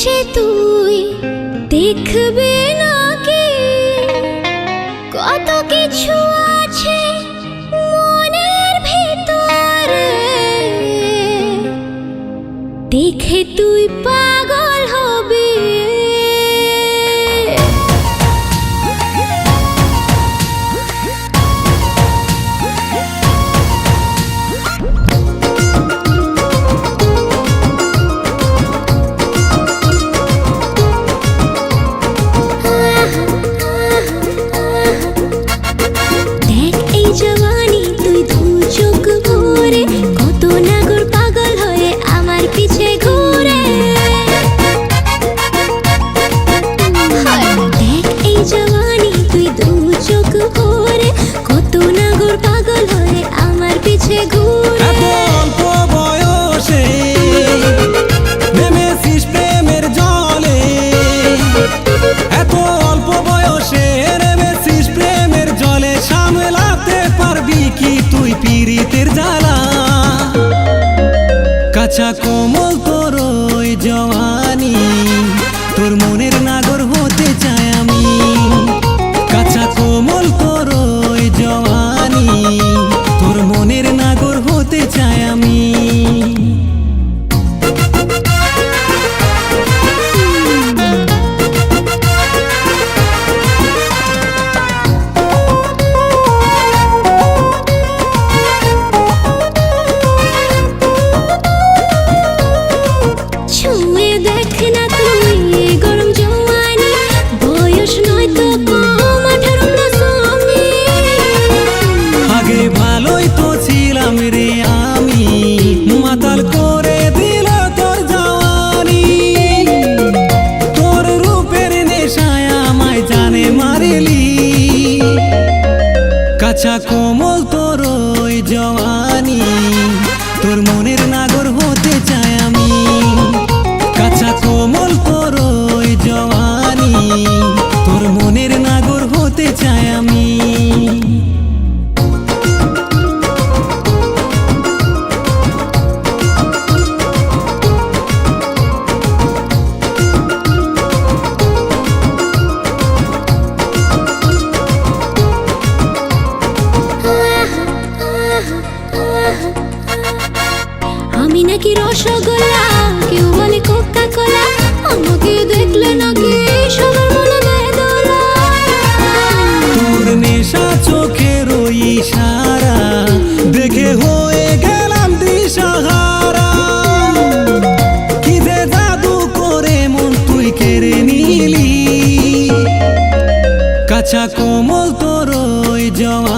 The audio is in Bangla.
এসে তুই দেখবে নাকি কত কিছু আছে মনের ভিতরে, দেখে তুই পাগল হবি। জওয়ানি তুই দু চোখ ভরে কত নাগর পাগল হয়ে আমার পিছে ঘুরে। দেখ এই জওয়ানি তুই দু চোখ ভরে কত নাগর পাগল হয়ে আমার পিছে ঘুরে। অল্প বয়সে নেমেছিস প্রেমের জলে, এত অল্প বয়সে নেমেছিস প্রেমের জলে, সামলাতে পারবি কি তুই পীড়িতের জ্বালা? কাঁচা কোমল তোর ওই জওয়ানি, তোর মনের নাগর হতে চাই আমি। কাঁচা কোমল তোর ওই জওয়ানি, তোর মনের নাগর হতে চাই আমি। ছুঁয়ে দেখ না তুই গরম জওয়ানি, বয়স নয় তো কম 18-19। আগে ভালোই তো ছিলাম রে আমি, মাতাল করে দিল তোর জওয়ানি। তোর রূপের নেশায় আমায় জানে মারিলি। কাঁচা কোমল তোর ওই জওয়ানি, তোর মনের নাগর হতে চাই আমি। কাঁচা কোমল তোর ওই জওয়ানি, তোর মনের নাগর হতে চাই আমি। আমি নাকি রসগোল্লা, কেউ বলে কোকা কোলা, আমাকে দেখলে নাকি সবার মনে দেয় দোলা। তোর নেশা চোখের ওই ইশারা দেখে হয়ে গেলাম দিশাহারা। কি যে জাদু করে মন তুই কেড়ে নিলি। কাঁচা কোমল তোর ওই জওয়ানি,